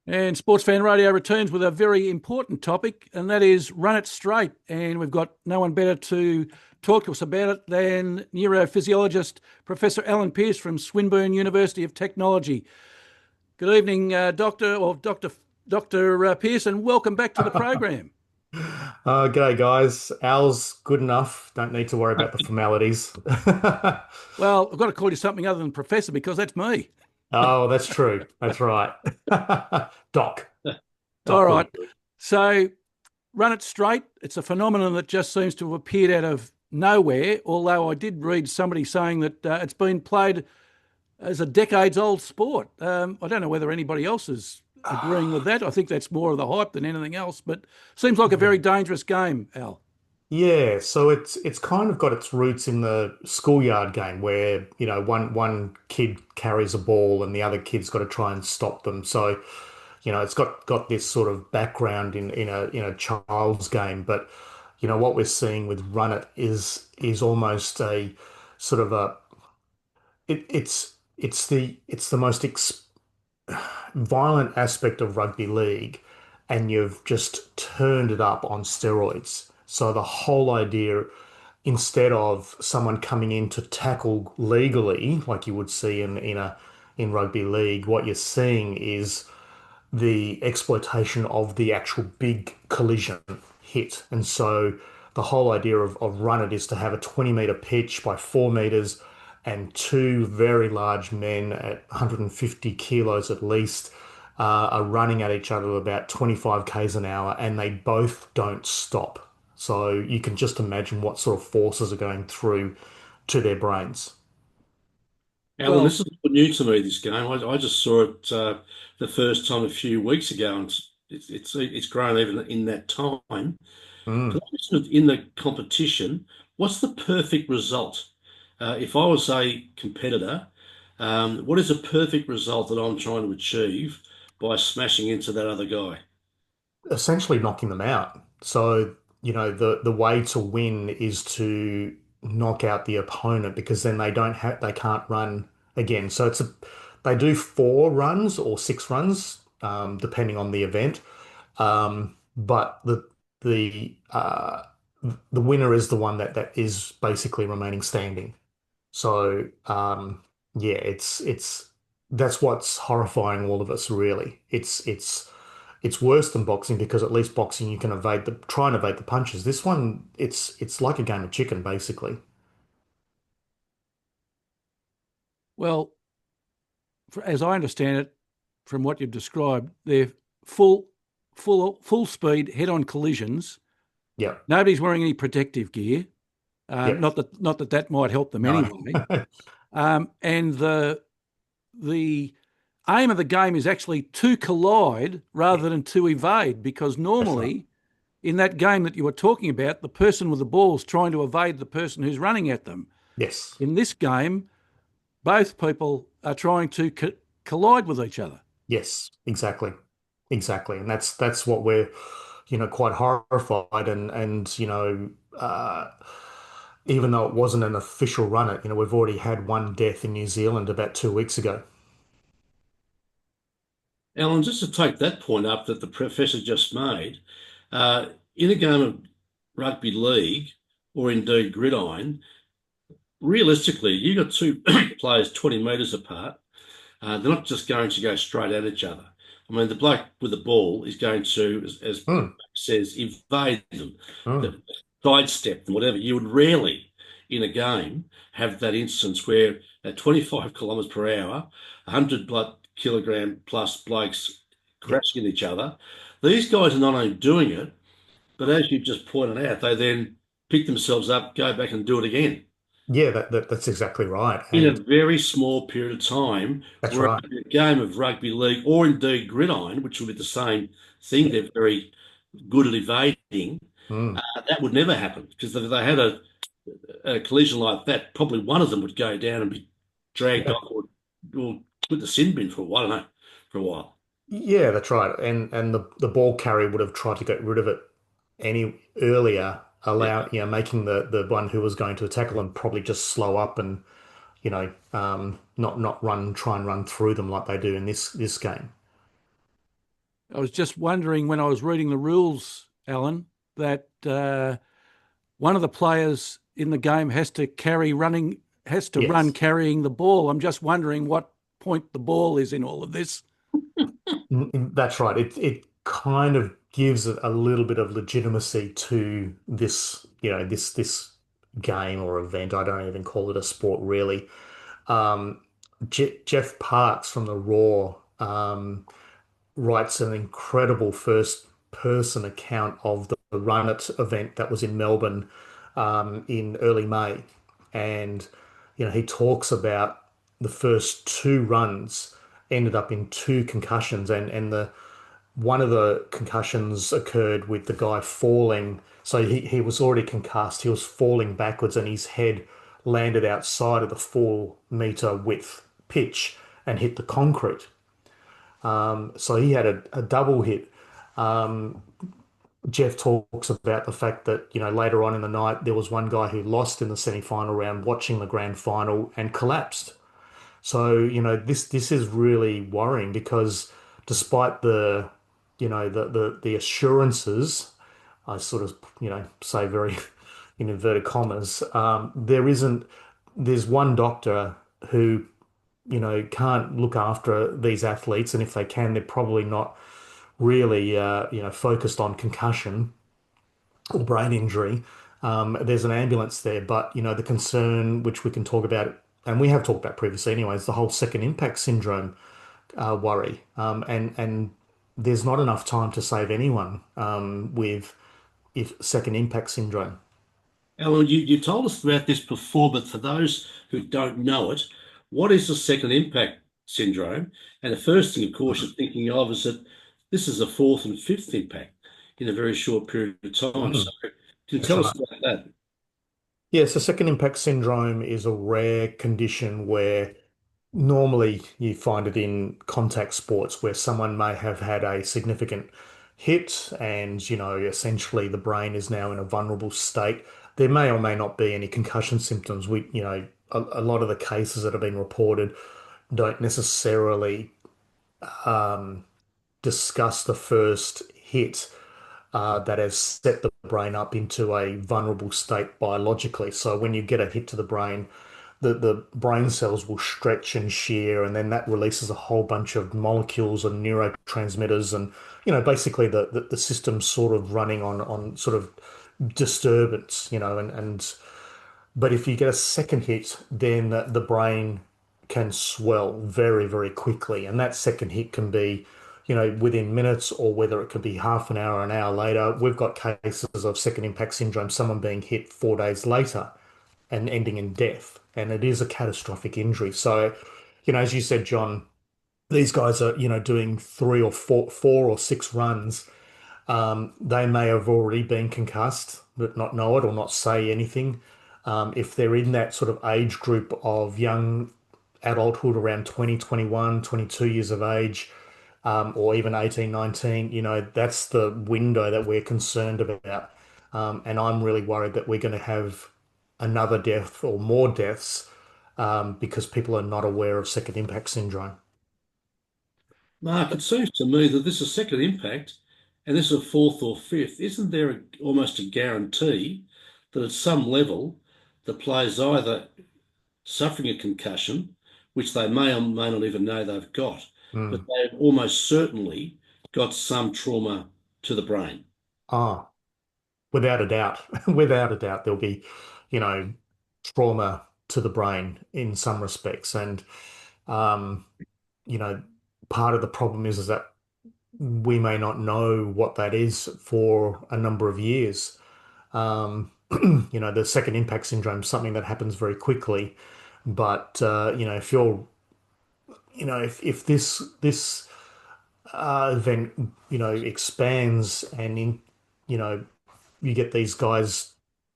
And Sportsfan Radio returns with a very important topic, and that is run it straight. And we've got no one better to talk to us about it than neurophysiologist Professor Alan Pearce from Swinburne University of Technology. Good evening, Doctor Pearce, and welcome back to the program. G'day guys. Al's good enough. Don't need to worry about the formalities. Well, I've got to call you something other than Professor because that's me. Oh, that's true. That's right. Doc. All Doc will right. do. So run it straight. It's a phenomenon that just seems to have appeared out of nowhere. Although I did read somebody saying that it's been played as a decades old sport. I don't know whether anybody else is agreeing with that. I think that's more of the hype than anything else, but seems like a very dangerous game, Al. Yeah, so it's kind of got its roots in the schoolyard game where, one kid carries a ball and the other kid's got to try and stop them. So, it's got this sort of background in a child's game, but what we're seeing with Run It is almost a sort of a it's the most ex violent aspect of rugby league, and you've just turned it up on steroids. So the whole idea, instead of someone coming in to tackle legally, like you would see in rugby league, what you're seeing is the exploitation of the actual big collision hit. And so the whole idea of run it is to have a 20-meter pitch by 4 meters and two very large men at 150 kilos at least are running at each other at about 25 k's an hour, and they both don't stop. So you can just imagine what sort of forces are going through to their brains. Alan, Well, this is new to me, this game. I just saw it the first time a few weeks ago, and it's grown even in that time. Mm. Can I ask, in the competition, what's the perfect result? If I was a competitor, what is a perfect result that I'm trying to achieve by smashing into that other guy? Essentially knocking them out. So, the way to win is to knock out the opponent because then they can't run again. So they do 4 runs or 6 runs, depending on the event. But the the winner is the one that is basically remaining standing. So yeah, it's that's what's horrifying all of us, really. It's worse than boxing because at least boxing you can try and evade the punches. This one, it's like a game of chicken, basically. well, as I understand it, from what you've described, they're full, full speed head-on collisions. Yeah, Nobody's wearing any protective gear. yeah. Not that might help them No. anyway. And the aim of the game is actually to collide rather than to evade, because That's right. normally in that game that you were talking about, the person with the ball is trying to evade the person who's running at them. Yes. In this game, both people are trying to collide with each other. Yes, exactly. Exactly. And that's what we're, quite horrified and even though it wasn't an official run it, we've already had one death in New Zealand about 2 weeks ago. Alan, just to take that point up that the professor just made, in a game of rugby league or indeed gridiron, realistically, you've got two players 20 metres apart. They're not just going to go straight at each other. I mean, the bloke with the ball is going to, as Mm, says, evade them, mm. sidestep them, whatever. You would rarely, in a game, have that instance where at 25 kilometres per hour, 100 blood kilogram plus blokes Yeah. crashing at each other. These guys are not only doing it, but as you've just pointed out, they then pick themselves up, go back and do it again Yeah, that's exactly right. in a And very small period of time. that's Whereas right. in a game of rugby league or indeed gridiron, which would be the same thing, Yeah. they're very good at evading. Mm. That would never happen because if they had a collision like that, probably one of them would go down and be dragged Yeah. off or put the sin bin for a while, I don't know, for a while. Yeah, that's right. And the ball carrier would have tried to get rid of it any earlier, Yeah. making the one who was going to tackle them probably just slow up and, not try and run through them like they do in this game. I was just wondering when I was reading the rules, Alan, that one of the players in the game has to run Yes. carrying the ball. I'm just wondering what point the ball is in all of this. That's right. It kind of gives it a little bit of legitimacy to this, this game or event. I don't even call it a sport really. Um, Jeff Parks from the Raw writes an incredible first person account of the Run It event that was in Melbourne in early May. And, he talks about the first two runs ended up in two concussions and the one of the concussions occurred with the guy falling. So he was already concussed. He was falling backwards and his head landed outside of the 4 meter width pitch and hit the concrete. So he had a double hit. Jeff talks about the fact that, later on in the night, there was one guy who lost in the semi-final round watching the grand final and collapsed. So, this is really worrying because despite the assurances, I sort of, say very in inverted commas, there's one doctor who, can't look after these athletes, and if they can, they're probably not really, focused on concussion or brain injury. There's an ambulance there, but the concern, which we can talk about, and we have talked about previously, anyways, the whole second impact syndrome worry, and there's not enough time to save anyone with if second impact syndrome. Alan, you told us about this before, but for those who don't know it, what is the second impact syndrome? And the first thing, of course, you're thinking of is that this is a fourth and fifth impact in a very short period of time. So, Mm, can you that's tell us right. about that? Yeah, so second impact syndrome is a rare condition where normally you find it in contact sports where someone may have had a significant hit and, essentially the brain is now in a vulnerable state. There may or may not be any concussion symptoms. A lot of the cases that have been reported don't necessarily discuss the first hit that has set the brain up into a vulnerable state biologically. So when you get a hit to the brain, the brain cells will stretch and shear, and then that releases a whole bunch of molecules and neurotransmitters, and basically the system's sort of running on sort of disturbance, and but if you get a second hit, then the brain can swell very, very quickly. And that second hit can be, within minutes or whether it could be half an hour later. We've got cases of second impact syndrome, someone being hit 4 days later and ending in death. And it is a catastrophic injury. So, as you said, John, these guys are, doing three or four or six runs. They may have already been concussed, but not know it or not say anything. If they're in that sort of age group of young adulthood around 20, 21, 22 years of age, or even 18, 19, that's the window that we're concerned about. And I'm really worried that we're going to have another death or more deaths because people are not aware of second impact syndrome. Mark, it seems to me that this is second impact and this is a fourth or fifth. Isn't there almost a guarantee that at some level the player's either suffering a concussion, which they may or may not even know they've got, but Mm. they've almost certainly got some trauma to the brain? Ah, without a doubt. Without a doubt, there'll be, you know, trauma to the brain in some respects. And, um, you know, part of the problem is that we may not know what that is for a number of years. Um, the second impact syndrome is something that happens very quickly. But, if you're, if this event, expands and you know, you get these guys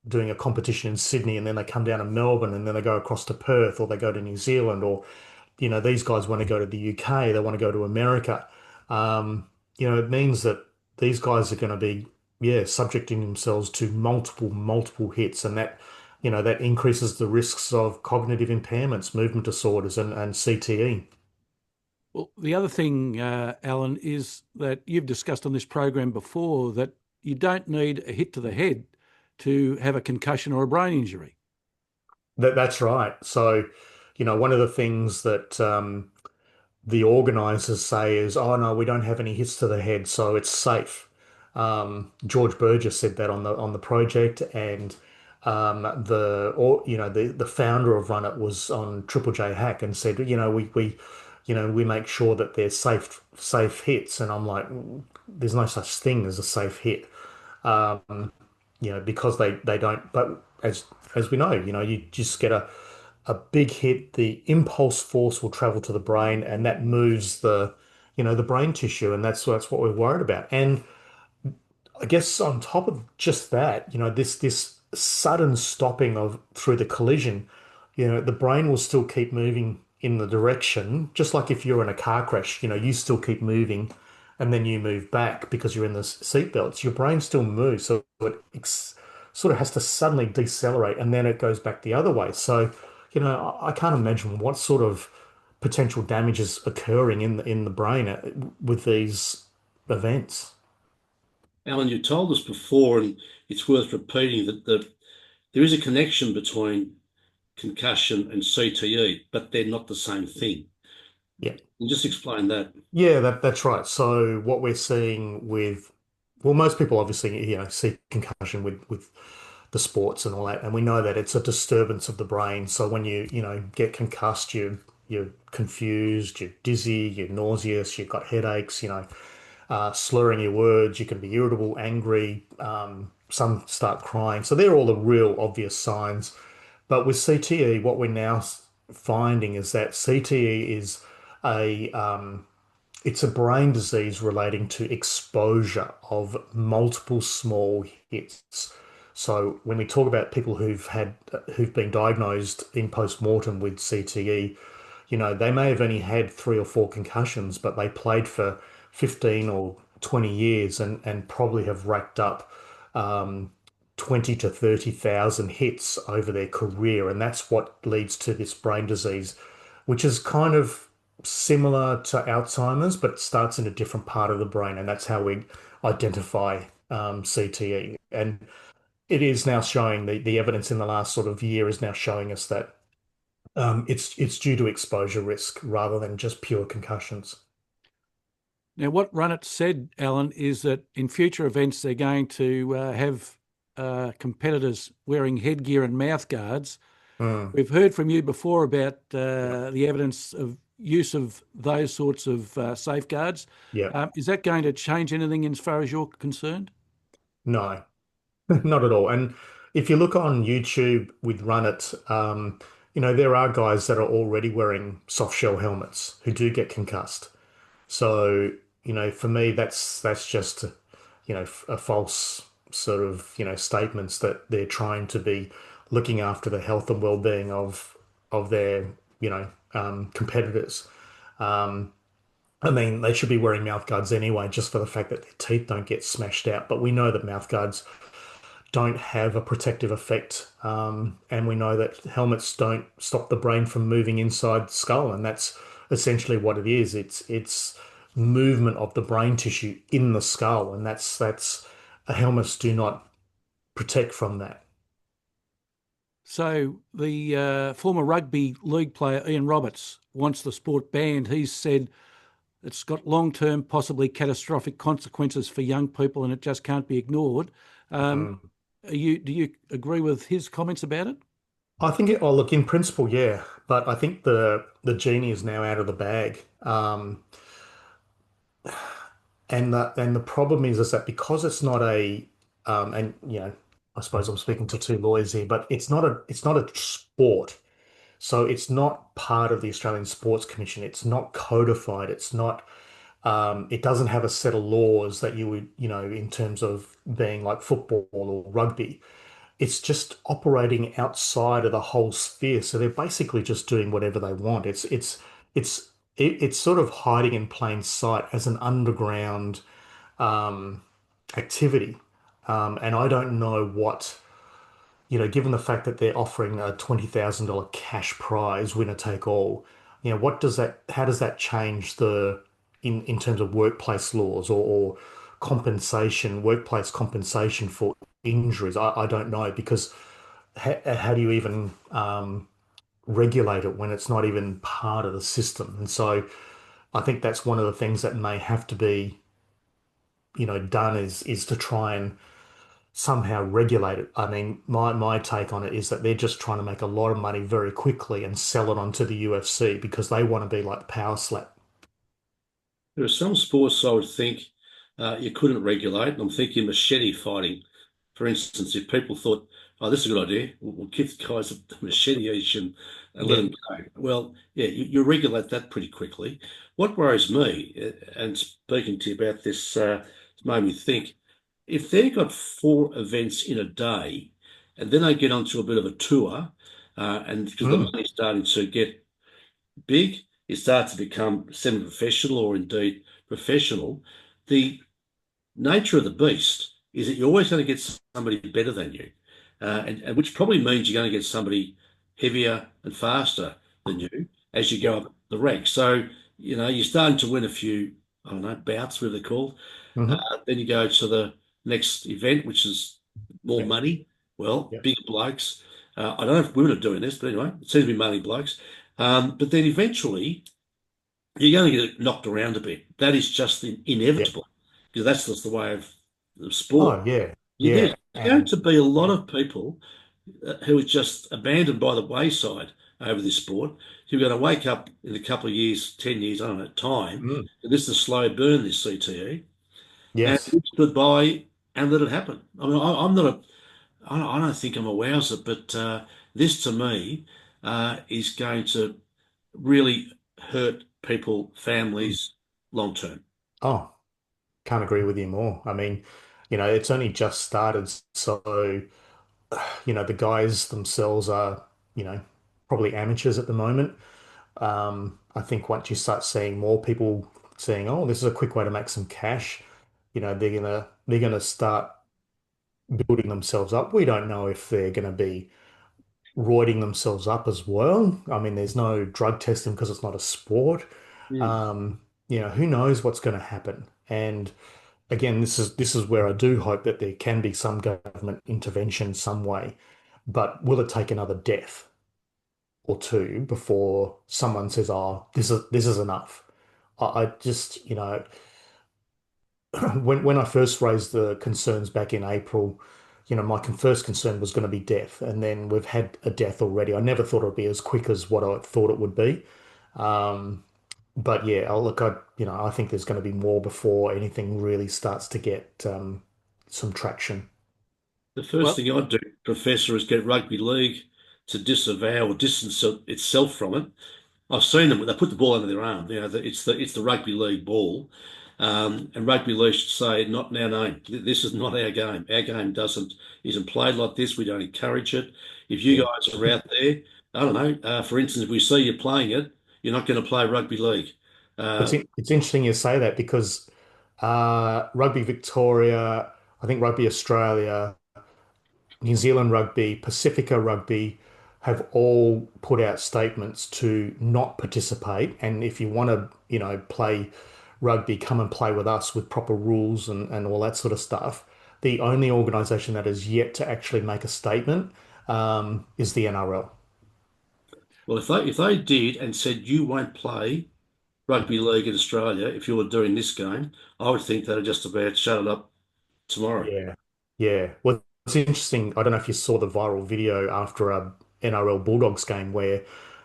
doing a competition in Sydney and then they come down to Melbourne and then they go across to Perth or they go to New Zealand or, these guys want to go to the UK, they want to go to America. Um, it means that these guys are going to be, yeah, subjecting themselves to multiple hits and that increases the risks of cognitive impairments, movement disorders and CTE. Well, the other thing, Alan, is that you've discussed on this program before that you don't need a hit to the head to have a concussion or a brain injury. That's right. So, one of the things that the organizers say is, oh no, we don't have any hits to the head, so it's safe. George Burgess said that on the project, and the founder of Run It was on Triple J Hack and said, we make sure that they're safe hits, and I'm like, there's no such thing as a safe hit, because they don't. But as we know, you just get a big hit, the impulse force will travel to the brain, and that moves the brain tissue, and that's what we're worried about. And I guess on top of just that, this sudden stopping of through the collision, the brain will still keep moving in the direction, just like if you're in a car crash, you still keep moving and then you move back because you're in the seat belts. Your brain still moves, so sort of has to suddenly decelerate and then it goes back the other way. So, I can't imagine what sort of potential damage is occurring in the brain with these events. Alan, you told us before, and it's worth repeating that there is a connection between concussion and CTE, but they're not the same thing. Yeah. And just explain that. Yeah, that's right. So what we're seeing with, well, most people obviously, see concussion with the sports and all that, and we know that it's a disturbance of the brain. So when you get concussed, you're confused, you're dizzy, you're nauseous, you've got headaches, slurring your words, you can be irritable, angry, some start crying. So they're all the real obvious signs. But with CTE, what we're now finding is that CTE is a it's a brain disease relating to exposure of multiple small hits. So when we talk about people who've been diagnosed in post-mortem with CTE, they may have only had three or four concussions, but they played for 15 or 20 years and probably have racked up 20 to 30,000 hits over their career. And that's what leads to this brain disease, which is kind of similar to Alzheimer's, but it starts in a different part of the brain. And that's how we identify CTE. And it is now showing the evidence in the last sort of year is now showing us that it's due to exposure risk rather than just pure concussions. Now, what Runnett said, Alan, is that in future events they're going to have competitors wearing headgear and mouthguards. Mm, We've heard from you before about the evidence of use of those sorts of safeguards. yeah, Is that going to change anything as far as you're concerned? no, not at all. And if you look on YouTube with Run It, there are guys that are already wearing soft shell helmets who do get concussed. So, for me, that's just, a false sort of, statements that they're trying to be looking after the health and well-being of their, competitors. Um, I mean, they should be wearing mouth guards anyway, just for the fact that their teeth don't get smashed out. But we know that mouth guards don't have a protective effect, and we know that helmets don't stop the brain from moving inside the skull, and that's essentially what it is. It's movement of the brain tissue in the skull, and that's helmets do not protect from that. So the former rugby league player Ian Roberts wants the sport banned. He's said it's got long-term, possibly catastrophic consequences for young people, and it just can't be ignored. Um, Mm. do you agree with his comments about it? I think oh look, in principle, yeah, but I think the genie is now out of the bag. And the problem is that because it's not and I suppose I'm speaking to two lawyers here, but it's not a sport. So it's not part of the Australian Sports Commission. It's not codified. It doesn't have a set of laws that you would, in terms of being like football or rugby. It's just operating outside of the whole sphere. So they're basically just doing whatever they want. It's it's sort of hiding in plain sight as an underground um, activity. And I don't know given the fact that they're offering a $20,000 cash prize, winner take all, what does that, how does that change in terms of workplace laws or compensation, workplace compensation for injuries? I don't know because how do you even regulate it when it's not even part of the system? And so I think that's one of the things that may have to be, done is to try and somehow regulate it. I mean, my take on it is that they're just trying to make a lot of money very quickly and sell it onto the UFC because they want to be like Power Slap. There are some sports I would think you couldn't regulate. I'm thinking machete fighting. For instance, if people thought, oh, this is a good idea, we'll give the guys a machete each and let Yeah. them go. Well, yeah, you regulate that pretty quickly. What worries me, and speaking to you about this, it's made me think, if they've got four events in a day, and then they get onto a bit of a tour, and because the Mm. money's starting to get big, you start to become semi-professional or indeed professional. The nature of the beast is that you're always going to get somebody better than you, and which probably means you're going to get somebody heavier and faster than you as you go up the ranks. So, you're starting to win a few, I don't know, bouts, whatever they're called. Hmm. Then you go to the next event, which is more Yeah. money. Well, Yeah. bigger blokes. I don't know if women are doing this, but anyway, it seems to be mainly blokes. But then eventually you're going to get knocked around a bit. That is just Yeah. inevitable because that's just the way of the sport. Oh, yeah. There's Yeah. going And to be a lot yeah. of people who are just abandoned by the wayside over this sport. You're going to wake up in a couple of years, 10 years, I don't know, time, Mm. and this is a slow burn, this CTE, and Yes. we stood by and let it happen. I mean, I'm not a, I don't think I'm a wowser, but this to me is going to really hurt people, Mm. families, long term. Oh, can't agree with you more. I mean, it's only just started, so the guys themselves are, probably amateurs at the moment. I think once you start seeing more people saying, "Oh, this is a quick way to make some cash," they're gonna start building themselves up. We don't know if they're gonna be roiding themselves up as well. I mean, there's no drug testing because it's not a sport. Mm. Who knows what's going to happen? And again, this is where I do hope that there can be some government intervention some way. But will it take another death or two before someone says, "Oh, this is enough"? I just, when I first raised the concerns back in April, my first concern was going to be death, and then we've had a death already. I never thought it would be as quick as what I thought it would be. Um, but yeah, look, I think there's going to be more before anything really starts to get some traction. The first Well, thing I'd do, Professor, is get rugby league to disavow or distance itself from it. I've seen them; they put the ball under their arm. It's the rugby league ball, and rugby league should say, "Not in our name. This is not our game. Our game doesn't isn't played like this. We don't encourage it. If you Yeah. guys are out there, I don't know. For instance, if we see you playing it, you're not going to play rugby league. It's Uh, it's interesting you say that because Rugby Victoria, I think Rugby Australia, New Zealand Rugby, Pacifica Rugby have all put out statements to not participate. And if you want to, play rugby, come and play with us with proper rules and all that sort of stuff. The only organisation that has yet to actually make a statement is the NRL. well, if they did and said you won't play rugby league in Australia if you were doing this game, I would think they'd just about shut it up tomorrow. Yeah. Yeah. Well, it's interesting. I don't know if you saw the viral video after a NRL Bulldogs game where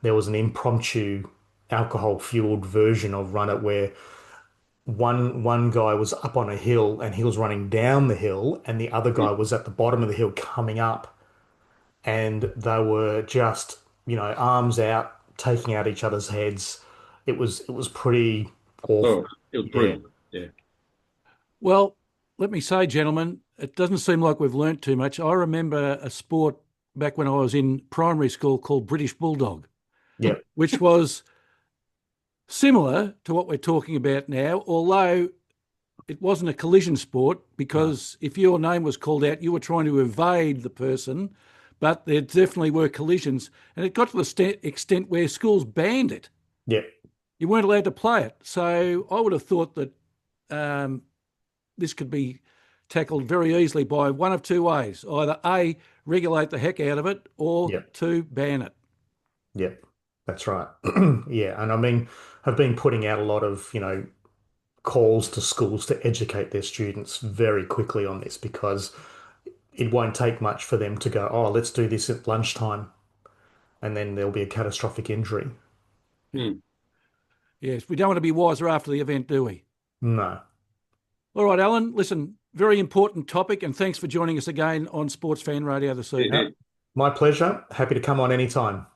there was an impromptu alcohol-fueled version of Run It where one guy was up on a hill and he was running down the hill and the other guy was at the bottom of the hill coming up and they were just, arms out, taking out each other's heads. It was pretty Oh, awful. it was Yeah. brutal. Yeah. well, let me say, gentlemen, it doesn't seem like we've learnt too much. I remember a sport back when I was in primary school called British Bulldog, Yep. which was similar to what we're talking about now, although it wasn't a collision sport No. because if your name was called out, you were trying to evade the person, but there definitely were collisions. And it got to the extent where schools banned it. Yeah. You weren't allowed to play it. So I would have thought that this could be tackled very easily by one of two ways: either A, regulate the heck out of it, or Yeah. two, ban it. Yeah. That's right. Yeah. And I mean, I've been putting out a lot of, calls to schools to educate their students very quickly on this because it won't take much for them to go, oh, let's do this at lunchtime, and then there'll be a catastrophic injury. Hmm. Yes, we don't want to be wiser after the event, do we? No. All right, Alan, listen, very important topic, and thanks for joining us again on Sports Fan Radio this evening. My pleasure. Happy to come on anytime.